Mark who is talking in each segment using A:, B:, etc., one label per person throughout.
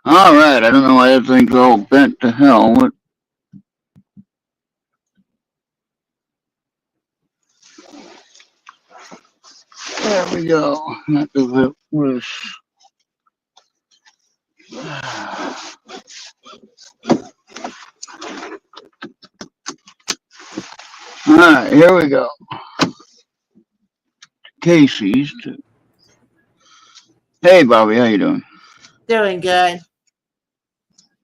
A: All right. I don't know why that thing's all bent to hell. There we go. That does it worse. All right. Here we go. Casey's. Hey, Bobby. How you doing?
B: Doing good.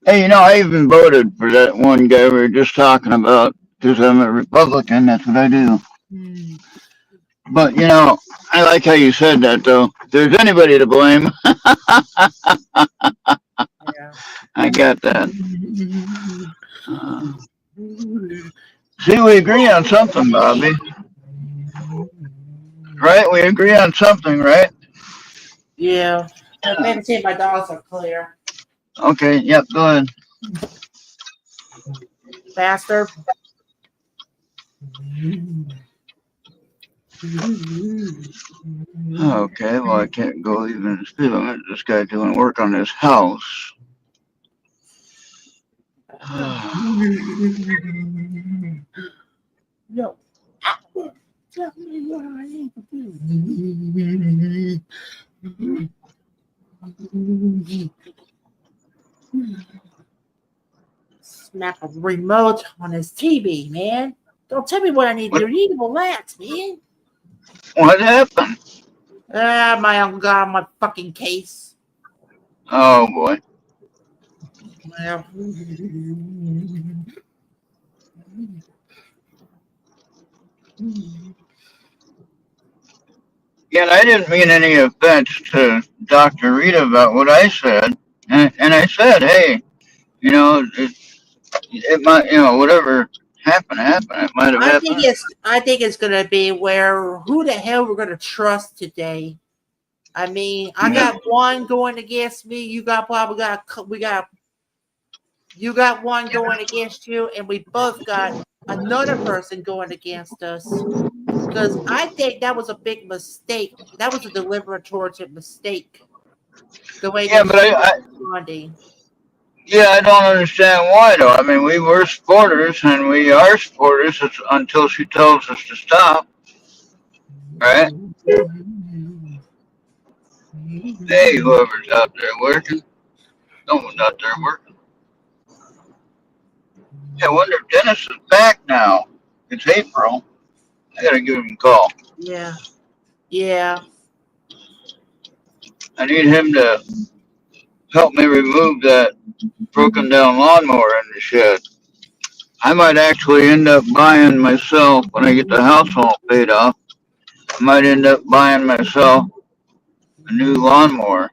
A: Hey, I even voted for that one guy we were just talking about because I'm a Republican. That's what I do.
B: Hmm.
A: But I like how you said that though. If there's anybody to blame,
B: Yeah.
A: I got that. Uh, See, we agree on something, Bobby. Right? We agree on something, right?
B: Yeah. Maybe see if my dogs are clear.
A: Okay. Yep. Go ahead.
B: Faster.
A: Okay. Well, I can't go even the speed limit. This guy doing work on his house.
B: No. Tell me what I need to do. Smack a remote on his TV, man. Don't tell me what I need to
A: what?
B: do. You need to relax, man.
A: What happened?
B: My uncle got on my fucking case.
A: Oh boy.
B: Well,
A: Yeah, and I didn't mean any offense to Dr. Rita about what I said. And I said, hey, it might, whatever happened. It might have happened.
B: I think it's gonna be where who the hell we're gonna trust today. I mean, I
A: Yeah.
B: got one going against me. You got probably got we got you got one going against you, and we both got another person going against us. Because I think that was a big mistake. That was a deliberate mistake. The way
A: Yeah,
B: that
A: but
B: she was responding.
A: I don't understand why though. I mean, we were supporters and we are supporters until she tells us to stop, right? Hey, whoever's out there working, someone's out there working. Yeah, I wonder if Dennis is back now. It's April. I gotta give him a call.
B: Yeah, yeah.
A: I need him to help me remove that broken down lawnmower in the shed. I might actually end up buying myself when I get the house all paid off. I might end up buying myself a new lawnmower.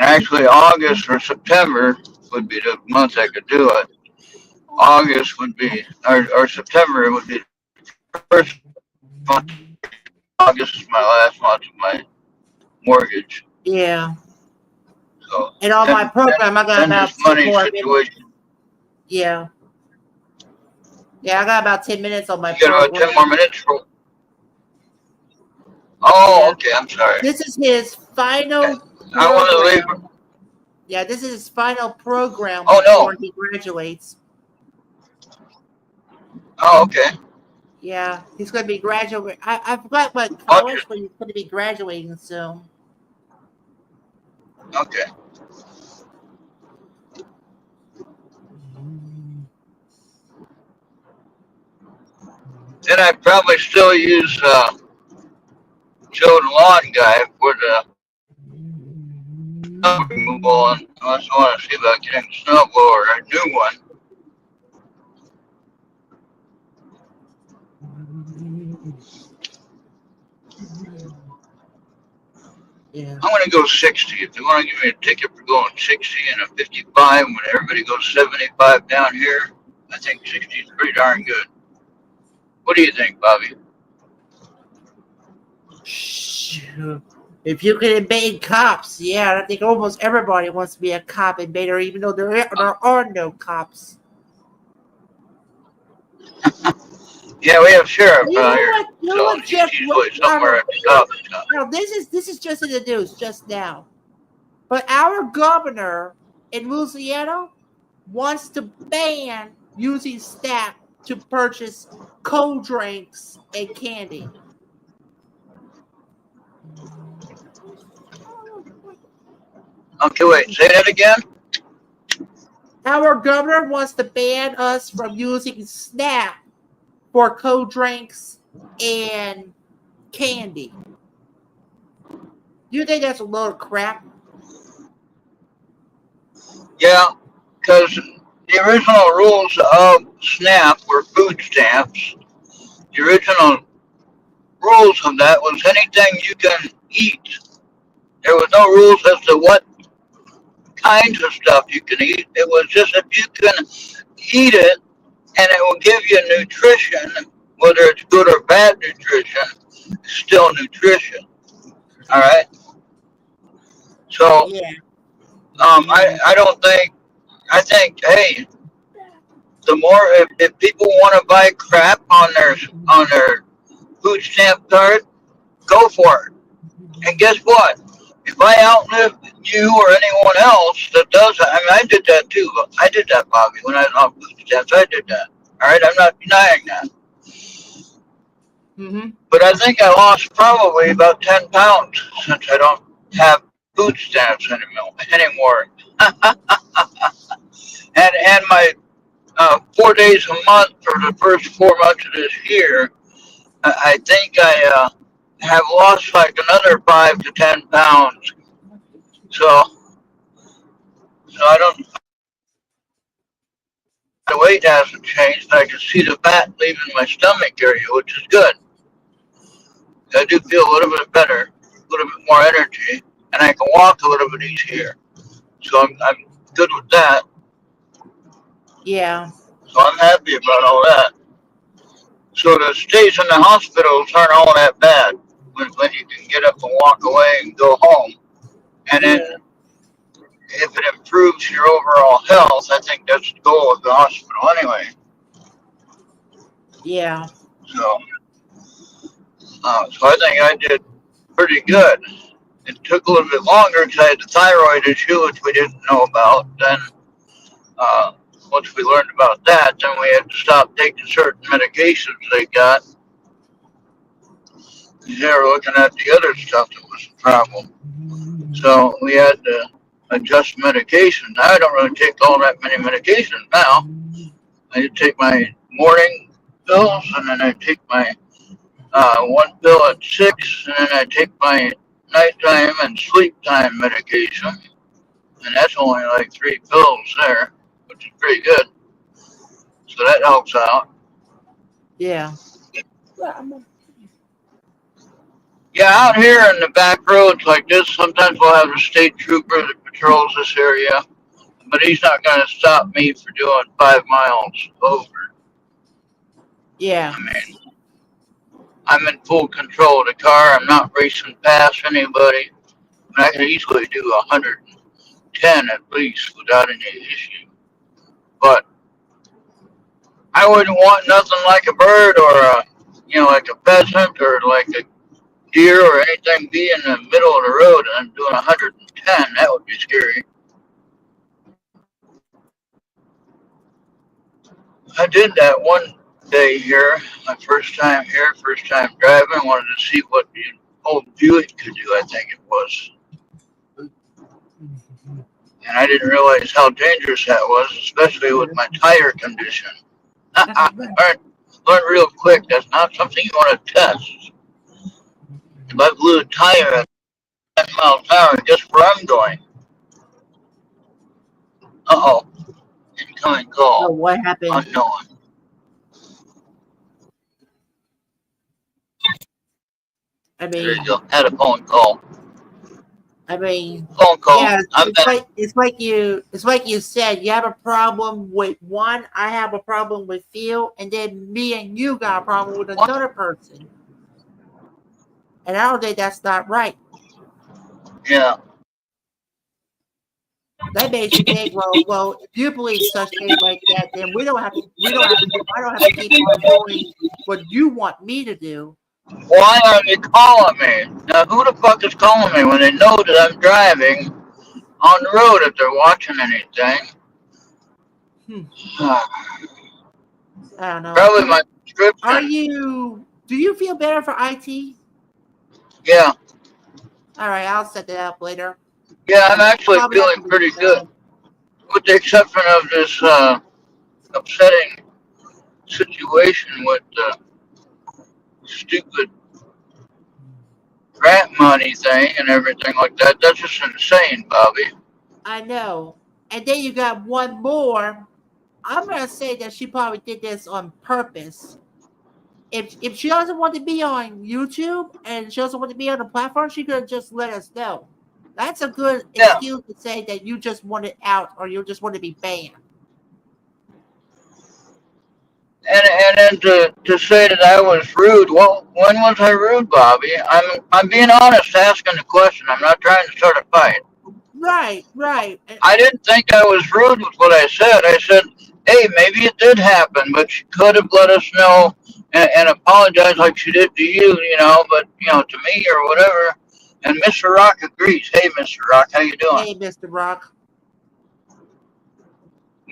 A: Actually, August or September would be the month I could do it. August would be, or September would be the first month. August is my last month of my mortgage.
B: Yeah.
A: So,
B: And on my program, I got
A: then
B: about
A: this
B: 10
A: money
B: more minutes.
A: situation,
B: Yeah. Yeah, I got about 10 minutes on my
A: you got about 10
B: program.
A: more minutes for. Oh,
B: Yeah.
A: okay, I'm sorry.
B: This is his final
A: I want to leave.
B: program. Yeah, this is his final program
A: Oh,
B: before
A: no.
B: he graduates.
A: Oh, okay.
B: Yeah, he's going to be graduating. I forgot what
A: Okay.
B: college, but he's going to be graduating soon.
A: Okay. Then I'd probably still use Joe the lawn guy for the snow removal, unless I want to see about getting a snow blower, a new one.
B: Yeah.
A: I'm going to go 60. If they want to give me a ticket for going 60 and a 55 when everybody goes 75 down here, I think 60 is pretty darn good. What do you think, Bobby?
B: Shoot. If you can invade cops, yeah, I think almost everybody wants to be a cop invader, even though there are no cops.
A: Yeah, we have sheriff
B: You know
A: out here.
B: what? You
A: So
B: were
A: he's
B: just
A: usually somewhere at the coffee shop.
B: now. This is just in the news just now. But our governor in Louisiana wants to ban using Snap to purchase cold drinks and candy.
A: Okay, wait, say that again?
B: Our governor wants to ban us from using Snap for cold drinks and candy. You think that's a load of crap?
A: Yeah, because the original rules of SNAP were food stamps. The original rules of that was anything you can eat. There was no rules as to what kinds of stuff you can eat. It was just if you can eat it and it will give you nutrition, whether it's good or bad nutrition, it's still nutrition. All right. So
B: Yeah.
A: I don't think, I think, hey, the more if people want to buy crap on their food stamp card, go for it. And guess what? If I outlive you or anyone else that does that, I mean, I did that too. I did that, Bobby, when I was on food stamps. I did that. All right, I'm not denying that.
B: Mm-hmm.
A: But I think I lost probably about 10 pounds since I don't have food stamps anymore. And my 4 days a month for the first 4 months of this year, I think I have lost like another 5 to 10 pounds. So I don't. The weight hasn't changed. I can see the fat leaving my stomach area, which is good. I do feel a little bit better, a little bit more energy, and I can walk a little bit easier. So I'm good with that.
B: Yeah.
A: So I'm happy about all that. So the stays in the hospitals aren't all that bad when you can get up and walk away and go home. And
B: Yeah.
A: then if it improves your overall health, I think that's the goal of the hospital anyway.
B: Yeah.
A: So, so I think I did pretty good. It took a little bit longer because I had the thyroid issue, which we didn't know about. Then, uh, once we learned about that, then we had to stop taking certain medications they got. They were looking at the other stuff that was a problem. So we had to adjust medications. I don't really take all that many medications now. I take my morning pills, and then I take my one pill at 6, and then I take my nighttime and sleep time medication, and that's only like 3 pills there, which is pretty good. So that helps out.
B: Yeah.
A: Yeah, out here in the back roads like this, sometimes we'll have a state trooper that patrols this area, but he's not going to stop me for doing 5 miles over.
B: Yeah.
A: I mean, I'm in full control of the car. I'm not racing past anybody. I can easily do 110 at least without any issue. But I wouldn't want nothing like a bird or like a pheasant or like a deer or anything be in the middle of the road and I'm doing 110. That would be scary. I did that one day here, my first time here, first time driving. I wanted to see what the old Buick could do, I think it was. And I didn't realize how dangerous that was, especially with my tire condition. Learned real quick that's not something you want to test. If I blew a tire at 10 miles an hour, guess where I'm going? Uh-oh. Incoming
B: So
A: call.
B: what happened?
A: Unknown.
B: I
A: There
B: mean,
A: you go. Had a phone call. Phone call.
B: yeah,
A: I'm back.
B: it's like you said, you have a problem with one, I have a problem with you, and then me and you got a problem with another person. And I don't think that's not right.
A: Yeah.
B: That makes you think, well, if you believe such things like that, then I don't have to keep on doing what you want me to do.
A: Why are they calling me? Now, who the fuck is calling me when they know that I'm driving on the road if they're watching anything?
B: Hmm. I don't know.
A: Probably my
B: Are
A: subscription.
B: you? Do you feel better for IT?
A: Yeah,
B: All right, I'll set that up later.
A: yeah, I'm actually
B: Probably
A: feeling
B: after we
A: pretty
B: get
A: good,
B: done.
A: with the exception of this upsetting situation with the stupid grant money thing and everything like that. That's just insane, Bobby.
B: I know. And then you got one more. I'm gonna say that she probably did this on purpose. If she doesn't want to be on YouTube and she doesn't want to be on the platform, she could just let us know. That's a good
A: Yeah,
B: excuse to say that you just want it out or you just want to be banned.
A: and then to say that I was rude. Well, when was I rude, Bobby? I'm being honest, asking the question. I'm not trying to start a fight.
B: Right, right.
A: I didn't think I was rude with what I said. I said, hey, maybe it did happen, but she could have let us know and apologized like she did to you, but to me or whatever. And Mr. Rock agrees. Hey, Mr. Rock, how you doing?
B: Hey, Mr. Rock.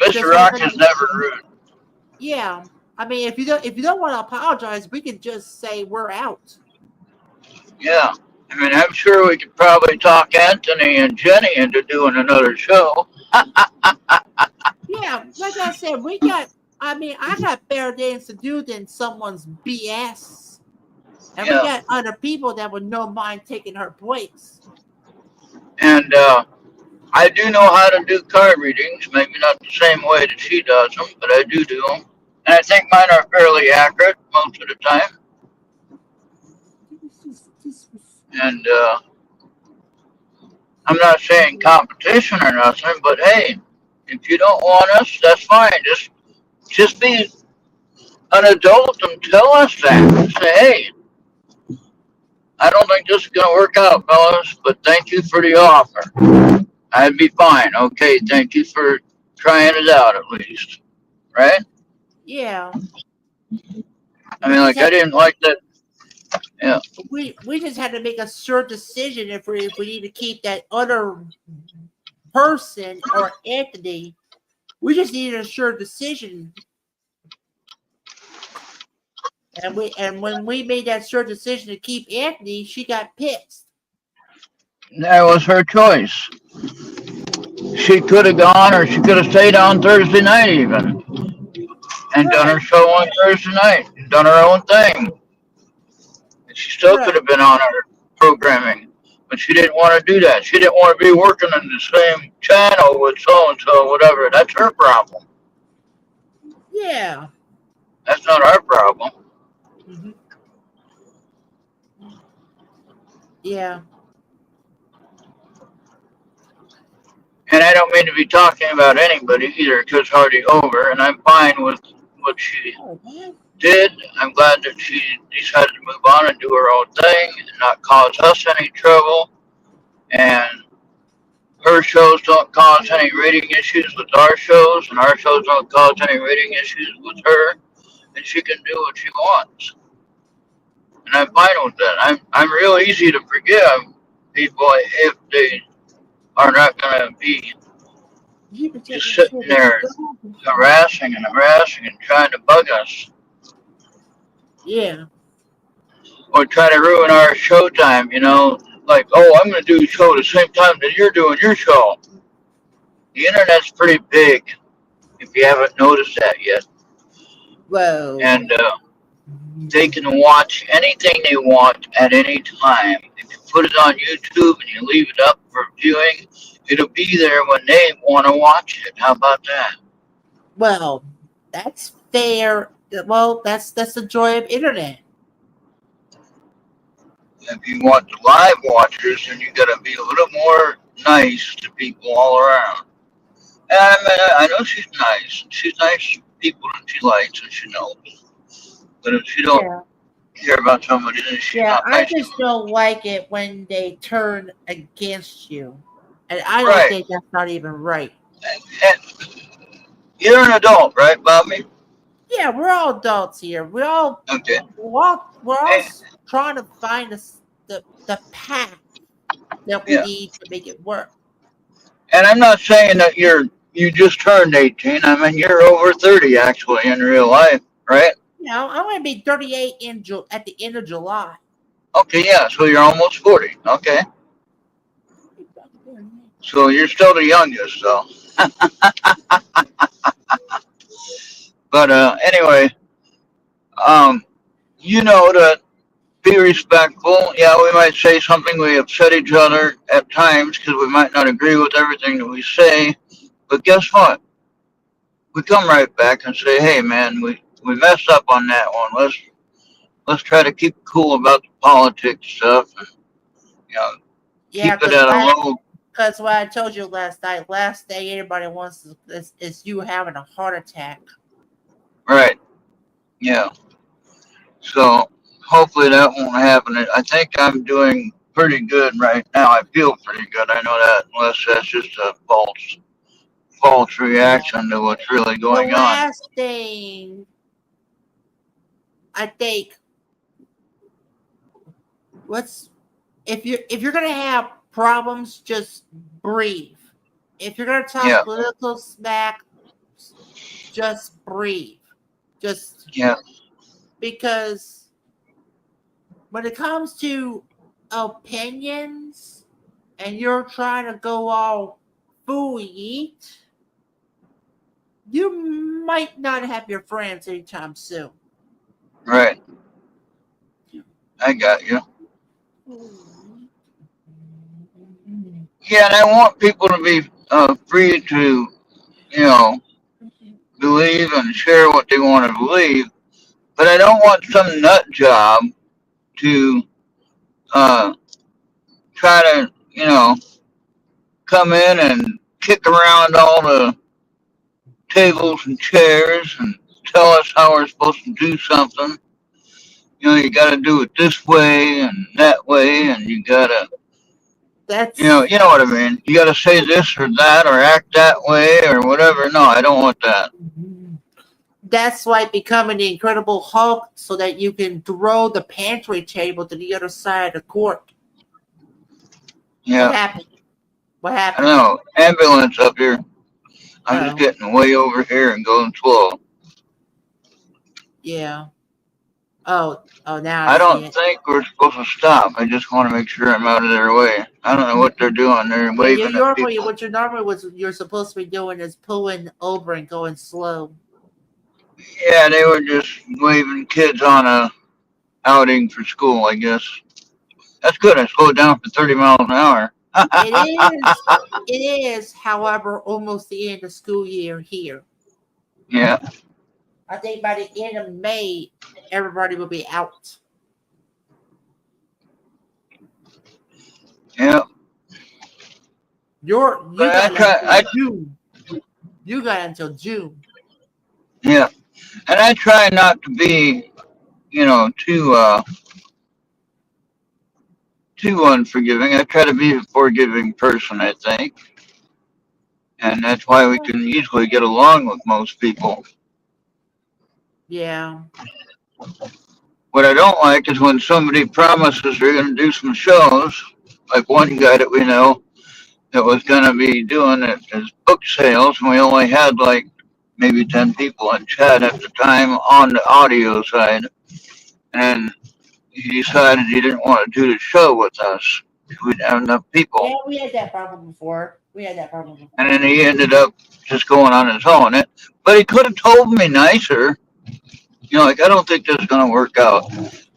A: Mr.
B: Just want
A: Rock
B: to
A: is
B: make
A: never
B: sure.
A: rude.
B: Yeah. I mean, if you don't want to apologize, we can just say we're out.
A: Yeah. I mean, I'm sure we could probably talk Anthony and Jenny into doing another show.
B: Yeah, like I said, we got. I mean, I got better things to do than someone's BS, and we
A: Yeah.
B: got other people that would no mind taking her place.
A: And I do know how to do card readings, maybe not the same way that she does them, but I do them. And I think mine are fairly accurate most of the time. And I'm not saying competition or nothing, but hey, if you don't want us, that's fine. Just be an adult and tell us that. Say, hey, I don't think this is going to work out, fellas, but thank you for the offer. I'd be fine. Okay, thank you for trying it out at least. Right?
B: Yeah,
A: I
B: we
A: mean,
B: just
A: like, I
B: had
A: didn't like that. Yeah.
B: we just had to make a sure decision if we need to keep that other person or entity. We just needed a sure decision, and when we made that sure decision to keep Anthony, she got pissed.
A: That was her choice. She could have gone or she could have stayed on Thursday night even and done her
B: Right,
A: show on Thursday night and done her own thing. And she still could
B: right.
A: have been on our programming. But she didn't want to do that. She didn't want to be working in the same channel with so and so, whatever. That's her problem.
B: Yeah.
A: That's not our problem.
B: Hmm. Yeah.
A: And I don't mean to be talking about anybody either, because it's already over, and I'm fine with what she
B: Oh man.
A: did. I'm glad that she decided to move on and do her own thing and not cause us any trouble. And her shows don't cause any rating issues with our shows, and our shows don't cause any rating issues with her. And she can do what she wants, and I'm fine with that. I'm real easy to forgive people if they are not going to be
B: You can take
A: just
B: my
A: sitting there harassing and harassing and trying to bug us
B: Yeah.
A: or try to ruin our showtime. Like, oh, I'm going to do a show at the same time that you're doing your show. The internet's pretty big, if you haven't noticed that yet,
B: Whoa.
A: and they can watch anything they want at any time. If you put it on YouTube and you leave it up for viewing, it'll be there when they want to watch it. How about that?
B: Well, that's fair. Well, that's the joy of internet.
A: If you want the live watchers, then you got to be a little more nice to people all around. And I mean, I know she's nice. She's nice to people that she likes and she knows. But if she don't
B: Yeah.
A: care about somebody, then she's
B: Yeah,
A: not
B: I
A: nice to
B: just
A: them.
B: don't like it when they turn against you. And I don't
A: Right.
B: think that's not even right.
A: And you're an adult, right, Bobby?
B: Yeah, we're all adults here.
A: Okay.
B: We're all
A: And,
B: trying to find the path that we
A: yeah.
B: need to make it work.
A: And I'm not saying that you just turned 18. I mean, you're over 30 actually in real life, right?
B: I'm going to be 38 at the end of July.
A: Okay, yeah. So you're almost 40. Okay. So you're still the youngest, though. But anyway, um, to be respectful. Yeah, we might say something we upset each other at times because we might not agree with everything that we say. But guess what? We come right back and say, "Hey, man, we messed up on that one. Let's try to keep cool about the politics stuff and you know
B: Yeah,
A: keep it at a low."
B: because what I told you last night, last day anybody wants is you having a heart attack.
A: Right. Yeah. So hopefully that won't happen. I think I'm doing pretty good right now. I feel pretty good. I know that unless that's just a false
B: Yeah.
A: reaction to what's really
B: The
A: going on.
B: last thing I think, what's if you're gonna have problems, just breathe. If you're gonna talk
A: Yeah.
B: political smack, just breathe. Just
A: Yeah.
B: because when it comes to opinions and you're trying to go all fooey eat, you might not have your friends anytime soon.
A: Right. I got you. Yeah, and I want people to be free to you know believe and share what they want to believe, but I don't want some nut job to uh, try to come in and kick around all the tables and chairs and tell us how we're supposed to do something. You got to do it this way and that way, and you got to,
B: That's
A: you know what I mean. You got to say this or that or act that way or whatever. No, I don't want that.
B: that's why becoming the Incredible Hulk so that you can throw the pantry table to the other side of the court. What
A: Yeah,
B: happened? What
A: I
B: happened?
A: know. Ambulance up here. I'm just
B: Oh,
A: getting way over here and going slow.
B: yeah. Oh, now I
A: I
B: see
A: don't
B: it.
A: think we're supposed to stop. I just want to make sure I'm out of their way. I don't know what they're doing. They're
B: Yeah,
A: waving at people.
B: what you normally was you're supposed to be doing is pulling over and going slow.
A: Yeah, they were just waving kids on a outing for school, I guess. That's good. I slowed down for 30 miles an hour.
B: It is. It is, however, almost the end of school year here.
A: Yeah,
B: I think by the end of May, everybody will be out.
A: yeah.
B: You
A: But I
B: got
A: try.
B: until June. You got until June.
A: Yeah, and I try not to be, too unforgiving. I try to be a forgiving person. I think, and that's why we can easily get along with most people.
B: Yeah.
A: What I don't like is when somebody promises they're going to do some shows, like one guy that we know that was going to be doing it as book sales, and we only had like maybe 10 people in chat at the time on the audio side, and he decided he didn't want to do the show with us. We didn't have enough
B: Yeah,
A: people.
B: we had that problem before. We had that problem
A: And
B: before.
A: then he ended up just going on his own. But he could have told me nicer, like, I don't think this is going to work out.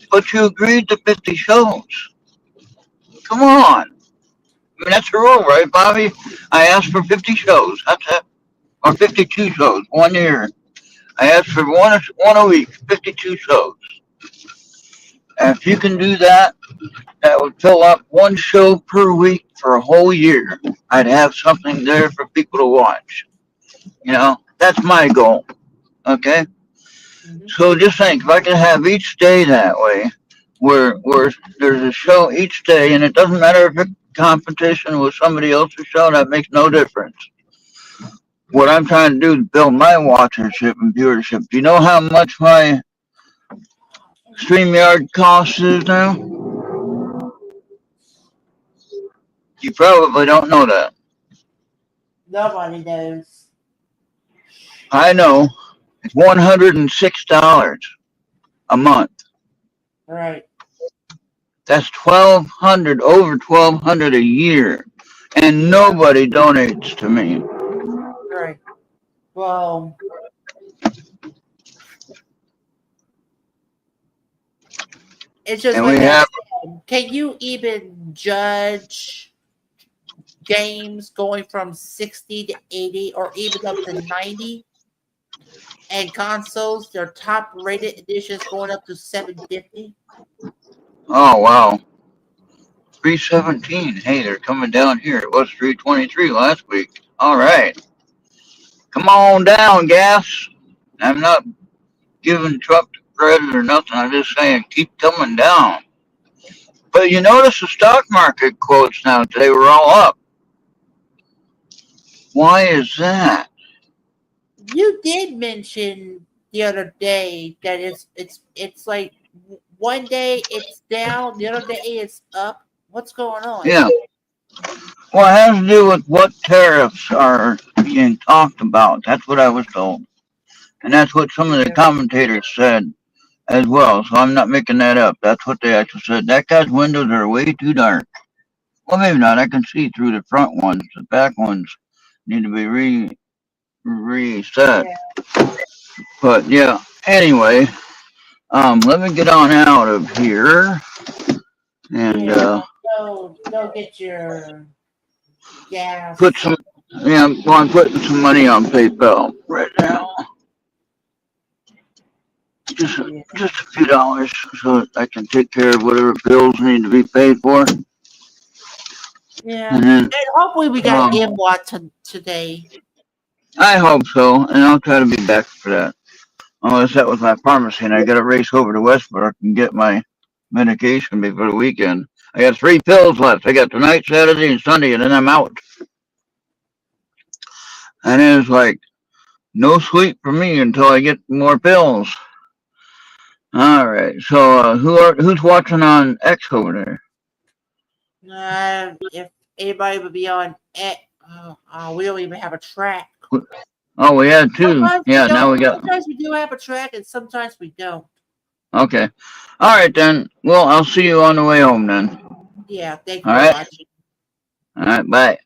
A: But you agreed to 50 shows. Come on. I mean, that's the rule, right, Bobby? I asked for 50 shows. That's it. Or 52 shows, 1 year. I asked for one a week, 52 shows. And if you can do that, that would fill up one show per week for a whole year. I'd have something there for people to watch. That's my goal. Okay?
B: Hmm.
A: So just think, if I can have each day that way, where there's a show each day, and it doesn't matter if it's competition with somebody else's show, that makes no difference. what I'm trying to do is build my watchership and viewership. Do you know how much my StreamYard costs is now? You probably don't know that.
B: Nobody knows.
A: I know. It's $106 a month.
B: Right.
A: That's $1,200, over $1,200 a year, and nobody donates to me.
B: Right. Well, it's just
A: And
B: like
A: we
B: I
A: have,
B: said. Can you even judge games going from 60 to 80 or even up to 90? And consoles, their top rated editions going up to 750.
A: oh wow, 317. Hey, they're coming down here. It was 323 last week. All right, come on down, gas. I'm not giving Trump credit or nothing. I'm just saying keep coming down. But you notice the stock market quotes now today were all up. Why is that?
B: You did mention the other day that it's like one day it's down, the other day it's up. What's going on?
A: Yeah. Well, it has to do with what tariffs are being talked about. That's what I was told. And that's what some of the
B: Yeah.
A: commentators said as well. So I'm not making that up. That's what they actually said. That guy's windows are way too dark. Well, maybe not. I can see through the front ones. The back ones need to be reset.
B: Yeah.
A: But yeah, anyway, let me get on out of here. And
B: Yeah. Go get your
A: put
B: gas.
A: some, yeah, well, I'm putting some money on PayPal right now. Just,
B: Yeah.
A: just a few dollars so that I can take care of whatever bills need to be paid for.
B: Yeah.
A: And then,
B: And hopefully we got MWAT today.
A: I hope so, and I'll try to be back for that. Unless that was my pharmacy and I got to race over to Westbrook and get my medication before the weekend. I got 3 pills left. I got tonight, Saturday, and Sunday, and then I'm out. And it's like no sleep for me until I get more pills. All right. So who's watching on X over there?
B: If anybody would be on it, we don't even have a track.
A: Oh, we had two.
B: Sometimes we
A: Yeah.
B: don't.
A: Now we got.
B: Sometimes we do have a track, and sometimes we don't.
A: Okay. All right then. Well, I'll see you on the way home then.
B: Yeah. Thank you
A: All
B: for
A: right.
B: watching.
A: All right. Bye.